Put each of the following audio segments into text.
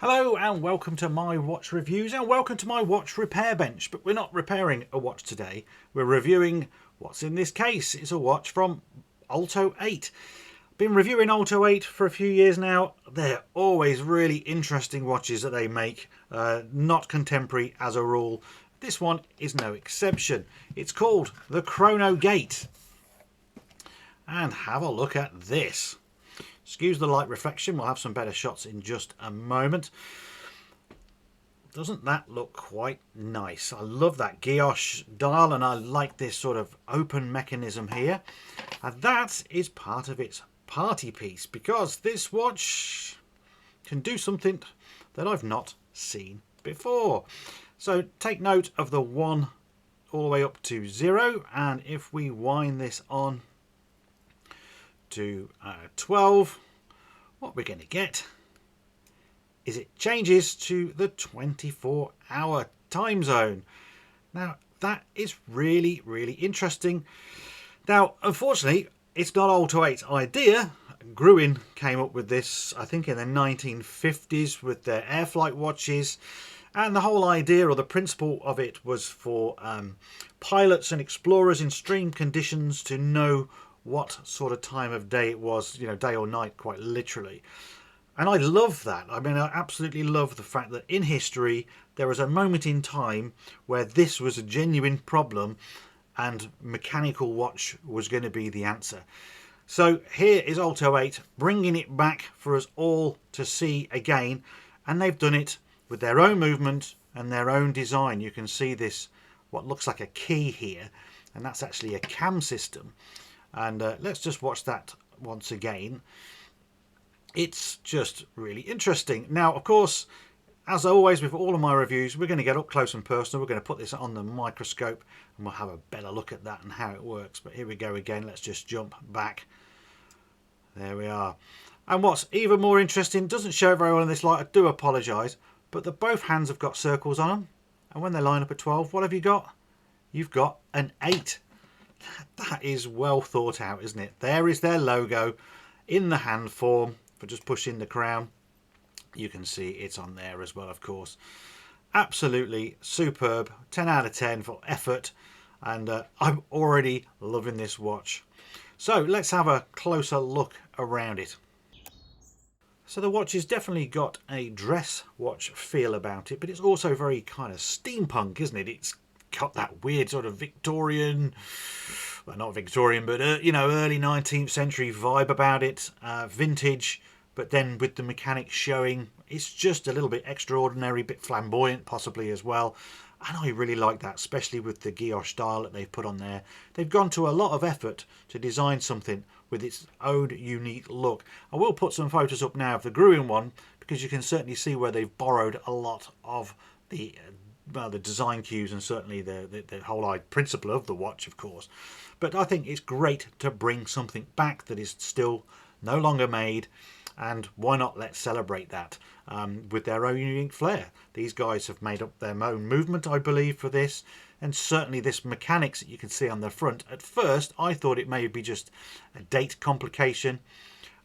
Hello and welcome to my watch reviews and welcome to my watch repair bench. But we're not repairing a watch today. We're reviewing what's in this case. It's a watch from Olto-8. Been reviewing Olto-8 for a few years now. They're always really interesting watches that they make, not contemporary as a rule. This one is no exception. It's called the Chrono Gate. And have a look at this. Excuse the light reflection, we'll have some better shots in just a moment. Doesn't that look quite nice? I love that guilloche dial and I like this sort of open mechanism here. And that is part of its party piece because this watch can do something that I've not seen before. So take note of the 1 all the way up to 0, and if we wind this on to 12, what we're going to get is it changes to the 24-hour time zone. Now that is really interesting. Now unfortunately it's not Olto-8's idea. Gruen came up with this I think in the 1950s with their air flight watches, and the whole idea or the principle of it was for pilots and explorers in extreme conditions to know what sort of time of day it was, day or night, quite literally. And I love that. I mean, I absolutely love the fact that in history there was a moment in time where this was a genuine problem and mechanical watch was going to be the answer. So here is Olto-8 bringing it back for us all to see again, and they've done it with their own movement and their own design. You can see this, what looks like a key here, and that's actually a cam system. And let's just watch that once again. It's just really interesting. Now, of course, as always with all of my reviews, we're going to get up close and personal. We're going to put this on the microscope and we'll have a better look at that and how it works. But here we go again. Let's just jump back. There we are. And what's even more interesting, doesn't show very well in this light, I do apologise, but both hands have got circles on them. And when they line up at 12, what have you got? You've got an 8. That is well thought out, isn't it? There is their logo in the hand form. For just pushing the crown, you can see it's on there as well, of course. Absolutely superb. 10 out of 10 for effort, and I'm already loving this watch. So let's have a closer look around it. So the watch has definitely got a dress watch feel about it, but it's also very kind of steampunk, isn't it? It's got that weird sort of Victorian, well, not Victorian, but early 19th century vibe about it, vintage, but then with the mechanics showing. It's just a little bit extraordinary, bit flamboyant possibly as well, and I really like that, especially with the guilloche style that they've put on there. They've gone to a lot of effort to design something with its own unique look. I will put some photos up now of the Gruen one because you can certainly see where they've borrowed a lot of the design cues and certainly the whole principle of the watch, of course. But I think it's great to bring something back that is still no longer made, and why not let's celebrate that with their own unique flair. These guys have made up their own movement, I believe, for this, and certainly this mechanics that you can see on the front. At first I thought it may be just a date complication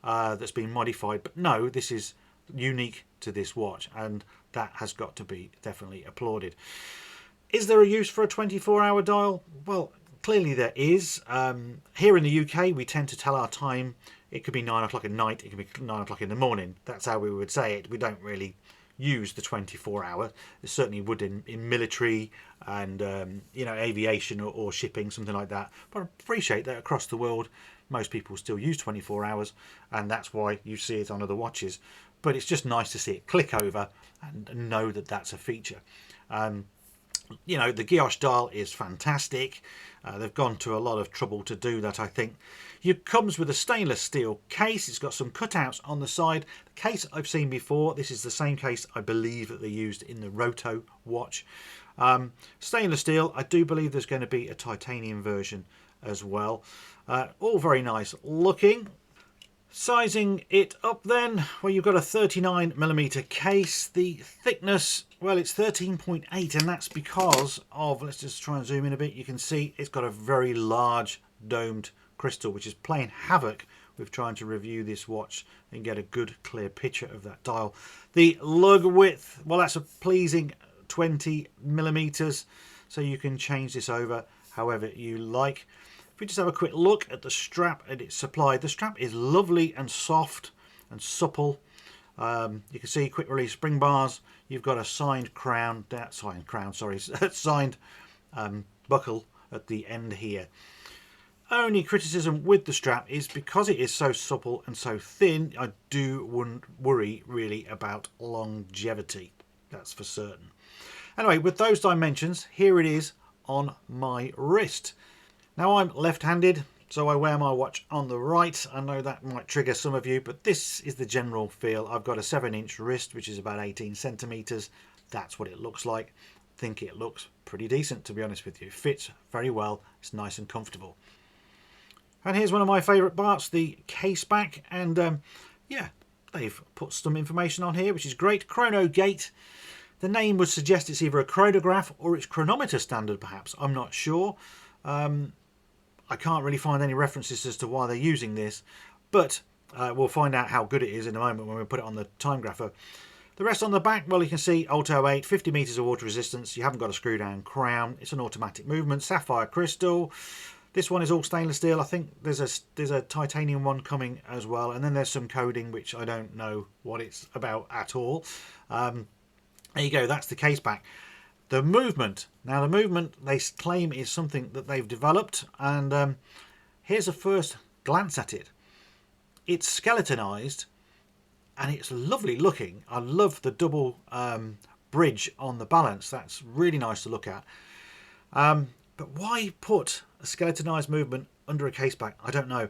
that's been modified, but no, this is unique to this watch, and that has got to be definitely applauded. Is there a use for a 24-hour dial? Well, clearly there is. Here in the UK we tend to tell our time. It could be 9 o'clock at night, it could be 9 o'clock in the morning. That's how we would say it. We don't really use the 24-hour. It certainly would in military and aviation or shipping, something like that. But I appreciate that across the world most people still use 24 hours, and that's why you see it on other watches. But it's just nice to see it click over and know that that's a feature. The guilloche dial is fantastic. They've gone to a lot of trouble to do that, I think. It comes with a stainless steel case. It's got some cutouts on the side. The case I've seen before. This is the same case I believe that they used in the Roto watch. Stainless steel. I do believe there's going to be a titanium version as well. All very nice looking. Sizing it up then, well, you've got a 39mm case. The thickness, well, it's 13.8, and that's because of, let's just try and zoom in a bit, you can see it's got a very large domed crystal, which is playing havoc with trying to review this watch and get a good clear picture of that dial. The lug width, well, that's a pleasing 20 millimeters, so you can change this over however you like. If we just have a quick look at the strap and its supplied, the strap is lovely and soft and supple. You can see quick release spring bars. You've got a signed signed buckle at the end here. Only criticism with the strap is because it is so supple and so thin, I do worry really about longevity. That's for certain. Anyway, with those dimensions, here it is on my wrist. Now I'm left-handed, so I wear my watch on the right. I know that might trigger some of you, but this is the general feel. I've got a 7-inch wrist, which is about 18 centimeters. That's what it looks like. I think it looks pretty decent, to be honest with you. Fits very well. It's nice and comfortable. And here's one of my favorite parts, the Caseback. And yeah, they've put some information on here, which is great. Chrono gate. The name would suggest it's either a chronograph or it's chronometer standard, perhaps. I'm not sure. I can't really find any references as to why they're using this, but we'll find out how good it is in a moment when we put it on the Timegrapher. The rest on the back, well, you can see Olto-8, 50 meters of water resistance. You haven't got a screw down crown. It's an automatic movement, sapphire crystal. This one is all stainless steel. I think there's a titanium one coming as well, and then there's some coding which I don't know what it's about at all. There you go. That's the Caseback. The movement. Now the movement they claim is something that they've developed, and here's a first glance at it. It's skeletonized and it's lovely looking. I love the double bridge on the balance. That's really nice to look at. But why put a skeletonized movement under a Caseback? I don't know.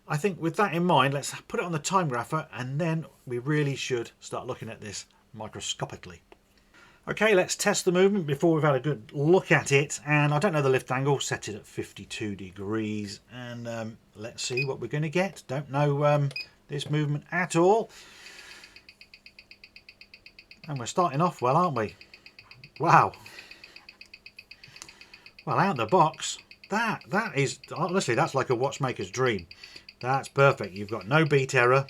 I think with that in mind, let's put it on the Timegrapher, and then we really should start looking at this microscopically. Okay, let's test the movement before we've had a good look at it. And I don't know the lift angle, set it at 52 degrees. And let's see what we're going to get. Don't know this movement at all. And we're starting off well, aren't we? Wow. Well, out of the box, that is, honestly, that's like a watchmaker's dream. That's perfect. You've got no beat error.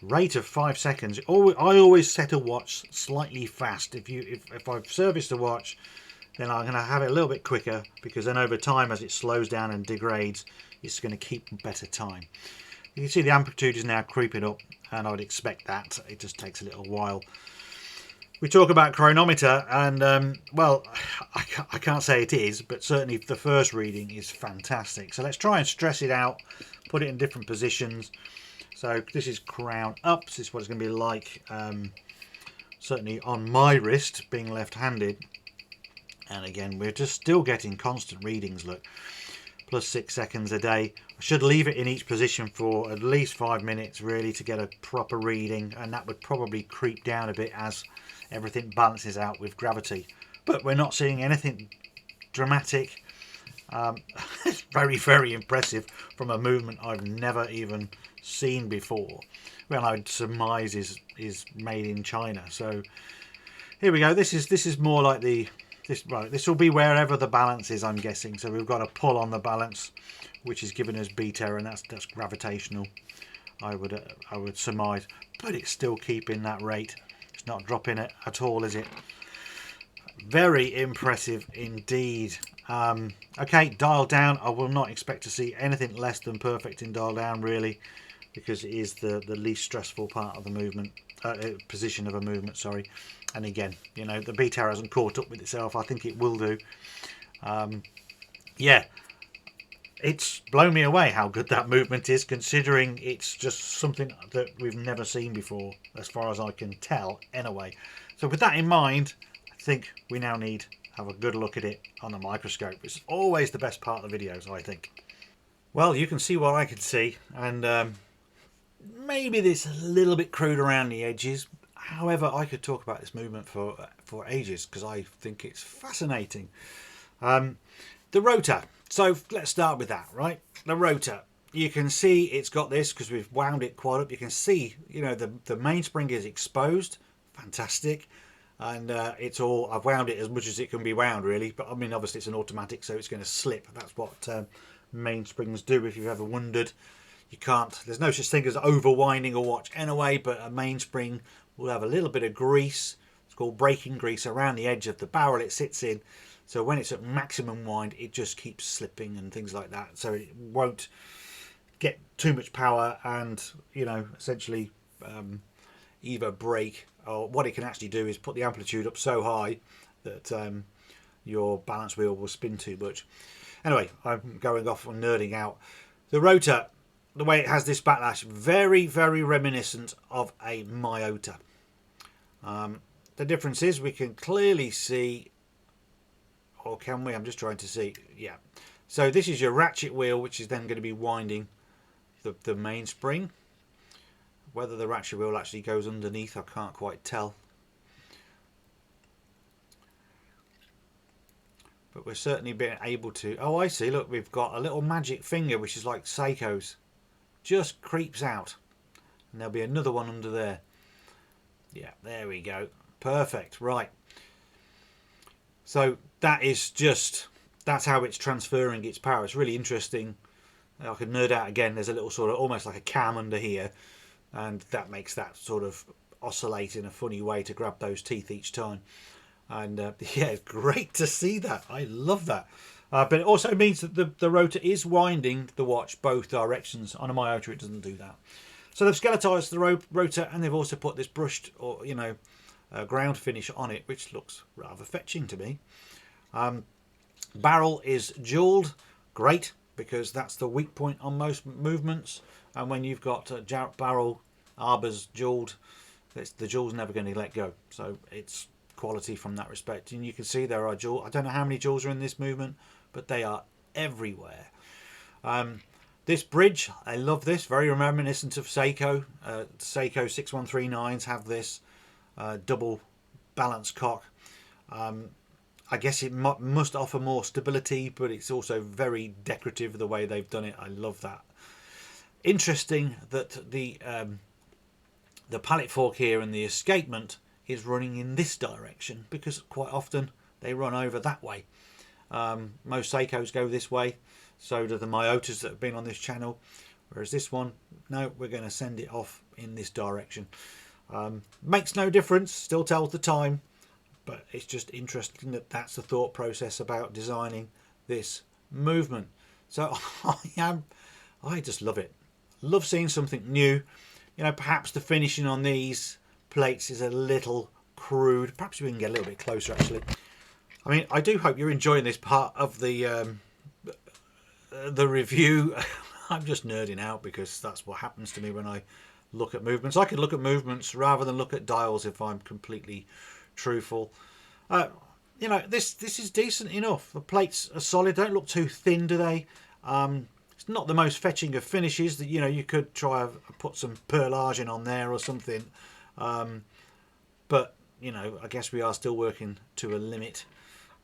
Rate of 5 seconds. I always set a watch slightly fast. If I've serviced a watch, then I'm going to have it a little bit quicker, because then over time, as it slows down and degrades, it's going to keep better time. You can see the amplitude is now creeping up, and I would expect that. It just takes a little while. We talk about chronometer, and well, I can't say it is, but certainly the first reading is fantastic. So let's try and stress it out, put it in different positions. So this is crown up. This is what it's going to be like, certainly on my wrist, being left-handed. And again, we're just still getting constant readings. Look, plus 6 seconds a day. I should leave it in each position for at least 5 minutes, really, to get a proper reading, and that would probably creep down a bit as everything balances out with gravity. But we're not seeing anything dramatic. It's very, very impressive from a movement I've never even seen before. Well, I'd surmise is made in China. So here we go. This is more like this will be wherever the balance is, I'm guessing. So we've got a pull on the balance, which is giving us beat error, and that's gravitational. I would surmise, but it's still keeping that rate. It's not dropping it at all, is it? Very impressive indeed. Okay, dial down. I will not expect to see anything less than perfect in dial down, really, because it is the least stressful part of the movement, position of a movement, sorry. And again, you know, the beat error hasn't caught up with itself. I think it will do. Yeah, it's blown me away how good that movement is, considering it's just something that we've never seen before, as far as I can tell, anyway. So with that in mind, I think we now need to have a good look at it on the microscope. It's always the best part of the videos, I think. Well, you can see what I can see, and maybe this a little bit crude around the edges. However, I could talk about this movement for ages, because I think it's fascinating. The rotor. So let's start with that, right? The rotor. You can see it's got this because we've wound it quite up. You can see, you know, the mainspring is exposed. Fantastic. And it's all, I've wound it as much as it can be wound, really. But I mean, obviously it's an automatic, so it's going to slip. That's what mainsprings do, if you've ever wondered. You can't, there's no such thing as overwinding a watch anyway, but a mainspring will have a little bit of grease. It's called braking grease around the edge of the barrel it sits in. So when it's at maximum wind, it just keeps slipping and things like that. So it won't get too much power and, you know, essentially either break, or what it can actually do is put the amplitude up so high that your balance wheel will spin too much. Anyway, I'm going off and nerding out. The rotor, the way it has this backlash, very, very reminiscent of a Miyota. The difference is we can clearly see, or can we? I'm just trying to see. Yeah. So this is your ratchet wheel, which is then going to be winding the mainspring. Whether the ratchet wheel actually goes underneath, I can't quite tell. But we're certainly being able to... Oh, I see. Look, we've got a little magic finger, which is like Seiko's. Just creeps out. And there'll be another one under there. Yeah, there we go. Perfect. Right. So that is just... That's how it's transferring its power. It's really interesting. I could nerd out again. There's a little sort of almost like a cam under here. And that makes that sort of oscillate in a funny way to grab those teeth each time. And yeah, it's great to see that. I love that. But it also means that the rotor is winding the watch both directions. On a Miyota, it doesn't do that. So they've skeletized the rotor, and they've also put this brushed, or you know, ground finish on it, which looks rather fetching to me. Barrel is jeweled, great, because that's the weak point on most movements. And when you've got barrel arbors jeweled, the jewel's never going to let go. So it's quality from that respect. And you can see there are jewels. I don't know how many jewels are in this movement, but they are everywhere. This bridge, I love this, very reminiscent of Seiko. Seiko 6139s have this double balance cock. I guess it must offer more stability, but it's also very decorative the way they've done it. I love that. Interesting that the pallet fork here and the escapement is running in this direction, because quite often they run over that way. Most Seikos go this way, so do the Miyotas that have been on this channel, whereas this one, no, we're going to send it off in this direction. Makes no difference, still tells the time, but it's just interesting that that's the thought process about designing this movement. So I just love it. Love seeing something new. You know, perhaps the finishing on these plates is a little crude. Perhaps we can get a little bit closer actually. I mean, I do hope you're enjoying this part of the review. I'm just nerding out because that's what happens to me when I look at movements. I could look at movements rather than look at dials if I'm completely truthful. You know, this is decent enough. The plates are solid. Don't look too thin, do they? It's not the most fetching of finishes. That, you know, you could try and put some perlage in on there or something, but you know, I guess we are still working to a limit.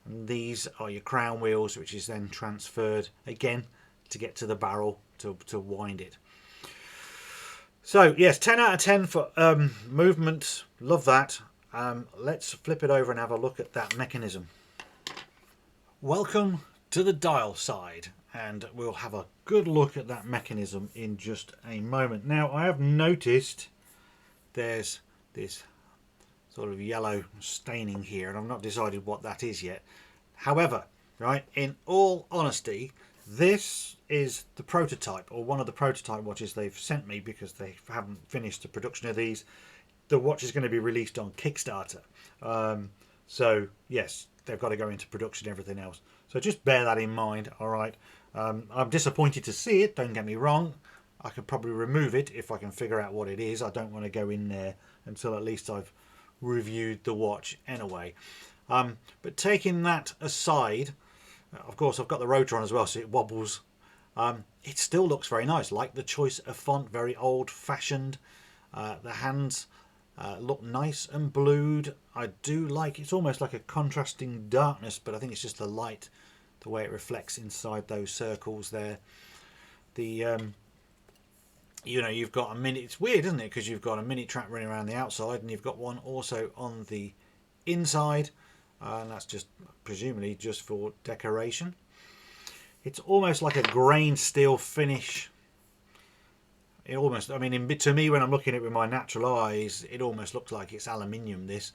And these are your crown wheels, which is then transferred again to get to the barrel to wind it. So yes, 10 out of 10 for movement. Love that. Let's flip it over and have a look at that mechanism. Welcome to the dial side, and we'll have a good look at that mechanism in just a moment. Now, I have noticed there's this sort of yellow staining here, and I've not decided what that is yet. However, right, in all honesty, this is the prototype, or one of the prototype watches they've sent me, because they haven't finished the production of these. The watch is going to be released on Kickstarter. So yes, they've got to go into production and everything else. So just bear that in mind. All right. I'm disappointed to see it. Don't get me wrong. I could probably remove it if I can figure out what it is. I don't want to go in there until at least I've reviewed the watch anyway. But taking that aside, of course, I've got the rotor on as well, so it wobbles. It still looks very nice. Like the choice of font, very old-fashioned. The hands look nice and blued. I do like, it's almost like a contrasting darkness, but I think it's just the light, the way it reflects inside those circles there. The you know, you've got a mini, it's weird, isn't it, because you've got a mini track running around the outside, and you've got one also on the inside, and that's just presumably just for decoration. It's almost like a grain steel finish It almost, I mean, to me, when I'm looking at it with my natural eyes, it almost looks like it's aluminium. This,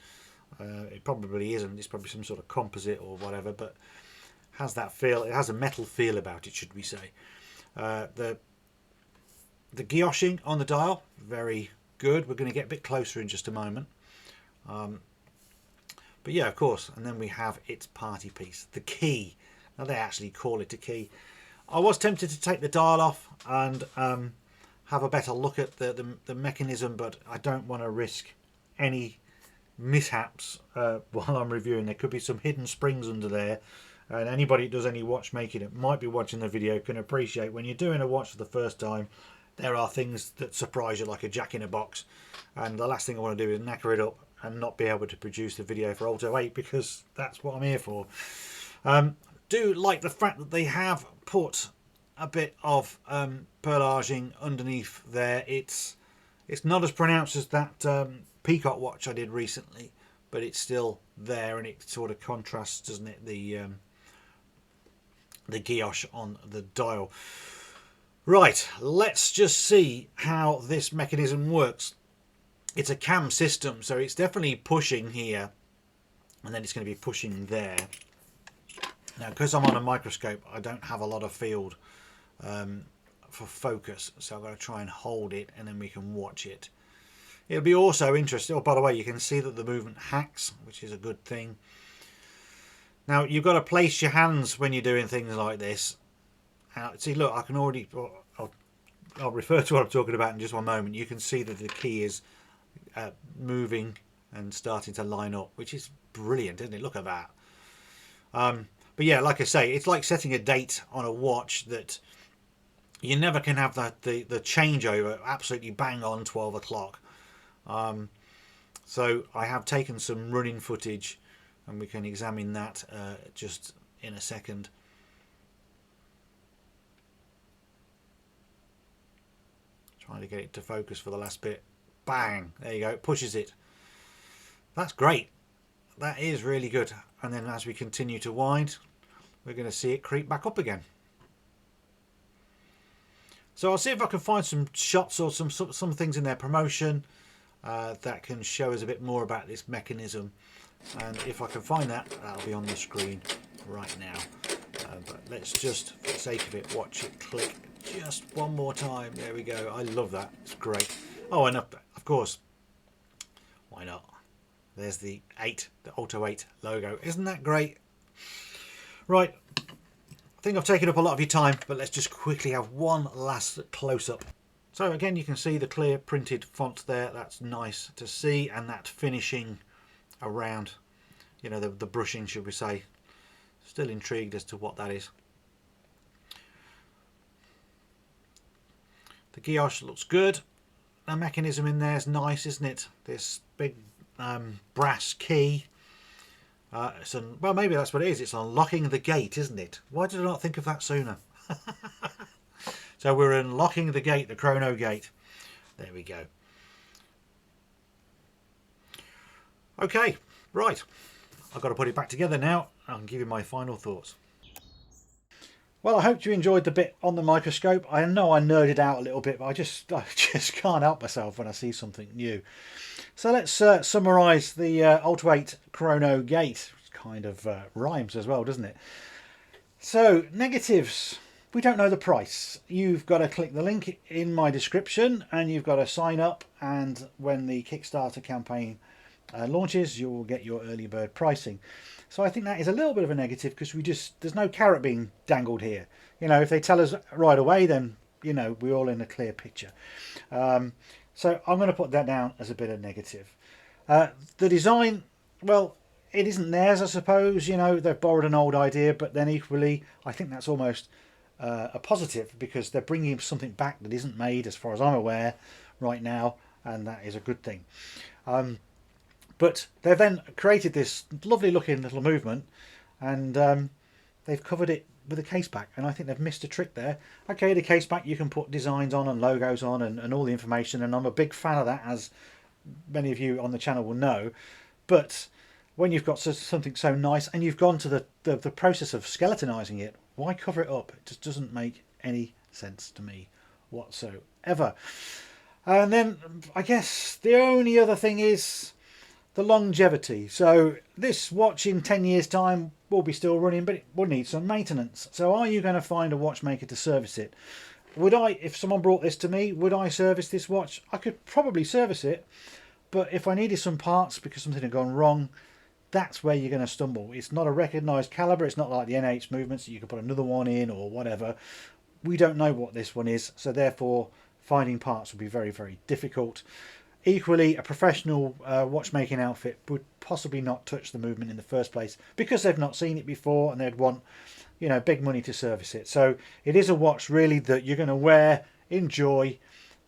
it probably isn't. It's probably some sort of composite or whatever, but has that feel. It has a metal feel about it, should we say? The guillotine on the dial, very good. We're going to get a bit closer in just a moment. But yeah, of course. And then we have its party piece, the key. Now they actually call it a key. I was tempted to take the dial off and have a better look at the mechanism, but I don't want to risk any mishaps while I'm reviewing. There could be some hidden springs under there, and anybody that does any watchmaking that might be watching the video can appreciate when you're doing a watch for the first time, there are things that surprise you like a jack in a box, and the last thing I want to do is knacker it up and not be able to produce the video for Olto-8, because that's what I'm here for. Do like the fact that they have put a bit of perlaging underneath there. It's not as pronounced as that peacock watch I did recently, but it's still there, and it sort of contrasts, doesn't it, the guillotine on the dial. Right, let's just see how this mechanism works. It's a cam system, so it's definitely pushing here, and then it's going to be pushing there. Now, because I'm on a microscope, I don't have a lot of field for focus, so I've got to try and hold it, and then we can watch it. It'll be also interesting. Oh, by the way, you can see that the movement hacks, which is a good thing. Now, you've got to place your hands when you're doing things like this. See, look, I can already... I'll refer to what I'm talking about in just one moment. You can see that the key is moving and starting to line up, which is brilliant, isn't it? Look at that. But yeah, like I say, it's like setting a date on a watch that you never can have the changeover absolutely bang on 12 o'clock. So I have taken some running footage, and we can examine that just in a second. Trying to get it to focus for the last bit. Bang! There you go. It pushes it. That's great. That is really good. And then as we continue to wind, we're going to see it creep back up again. So I'll see if I can find some shots or some things in their promotion that can show us a bit more about this mechanism. And if I can find that, that'll be on the screen right now. But let's just, for the sake of it, watch it click just one more time. There we go. I love that. It's great. Oh, and of course, why not? There's the Olto-8 logo. Isn't that great? Right. I think I've taken up a lot of your time, but let's just quickly have one last close-up. So again, you can see the clear printed font there. That's nice to see, and that finishing around, you know, the brushing, should we say. Still intrigued as to what that is. The guillotine looks good. The mechanism in there is nice, isn't it? This big brass key. Well, maybe that's what it is. It's unlocking the gate, isn't it? Why did I not think of that sooner? So we're unlocking the gate, the Chrono gate. There we go. Okay, right. I've got to put it back together now and give you my final thoughts. Well, I hope you enjoyed the bit on the microscope. I know I nerded out a little bit, but I just can't help myself when I see something new. So let's summarise the Olto-8 Chrono gate. It kind of rhymes as well, doesn't it? So, negatives. We don't know the price. You've got to click the link in my description, and you've got to sign up, and when the Kickstarter campaign launches, you'll get your early bird pricing. So I think that is a little bit of a negative, because there's no carrot being dangled here. You know, if they tell us right away, then, you know, we're all in a clear picture. So I'm going to put that down as a bit of negative. The design, well, it isn't theirs, I suppose. You know, they've borrowed an old idea, but then equally, I think that's almost a positive, because they're bringing something back that isn't made, as far as I'm aware, right now, and that is a good thing. But they've then created this lovely looking little movement, and they've covered it with a caseback, and I think they've missed a trick there. Okay, the caseback, you can put designs on and logos on and all the information, and I'm a big fan of that, as many of you on the channel will know. But when you've got something so nice and you've gone to the process of skeletonizing it, why cover it up? It just doesn't make any sense to me whatsoever. And then I guess the only other thing is the longevity. So this watch in 10 years time will be still running, but it will need some maintenance. So are you going to find a watchmaker to service it? Would I, if someone brought this to me, would I service this watch? I could probably service it, but if I needed some parts because something had gone wrong, that's where you're going to stumble. It's not a recognised calibre. It's not like the NH movements that you could put another one in or whatever. We don't know what this one is, so therefore finding parts would be very, very difficult. Equally, a professional watchmaking outfit would possibly not touch the movement in the first place because they've not seen it before and they'd want, you know, big money to service it. So it is a watch really that you're going to wear, enjoy,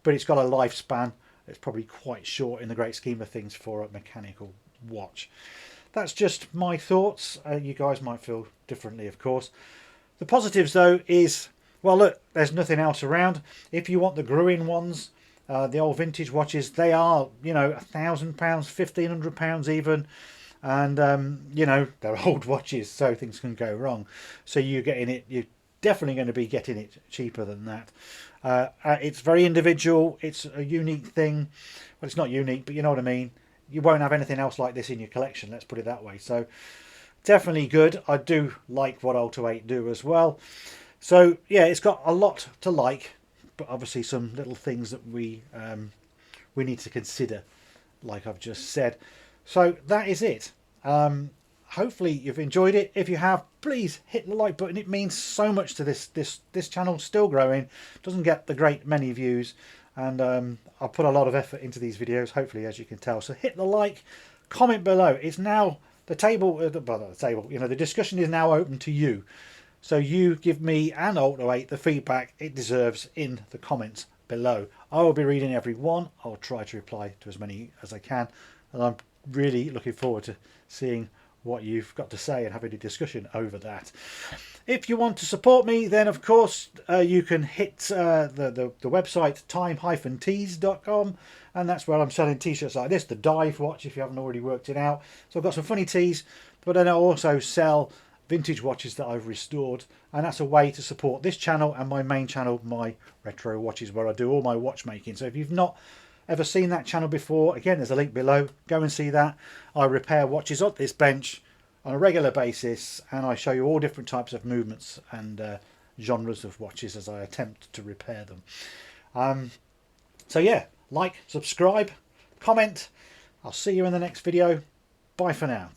but it's got a lifespan. It's probably quite short in the great scheme of things for a mechanical watch. That's just my thoughts. You guys might feel differently, of course. The positives, though, is, well, look, there's nothing else around. If you want the Gruen ones, the old vintage watches, they are, you know, £1,000, £1,500 even. And, you know, they're old watches, so things can go wrong. So you're getting it, you're definitely going to be getting it cheaper than that. It's very individual. It's a unique thing. Well, it's not unique, but you know what I mean. You won't have anything else like this in your collection, let's put it that way. So definitely good. I do like what Olto-8 do as well. So yeah, it's got a lot to like, but obviously some little things that we need to consider, like I've just said. So that is it. Hopefully you've enjoyed it. If you have, please hit the like button. It means so much to this channel. Still growing, doesn't get the great many views, and I put a lot of effort into these videos, hopefully, as you can tell. So hit the like, comment below. It's now the table, you know, the discussion is now open to you. So you give me and Olto-8 the feedback it deserves in the comments below. I will be reading every one. I'll try to reply to as many as I can, and I'm really looking forward to seeing what you've got to say and having a discussion over that. If you want to support me, then of course you can hit the website time-tees.com, and that's where I'm selling t-shirts like this, the dive watch, if you haven't already worked it out. So I've got some funny tees, but then I also sell vintage watches that I've restored, and that's a way to support this channel and my main channel, my retro watches, where I do all my watchmaking. So if you've not ever seen that channel before, again, there's a link below. Go and see that. I repair watches on this bench on a regular basis, and I show you all different types of movements and genres of watches as I attempt to repair them. So yeah, like, subscribe, comment. I'll see you in the next video. Bye for now.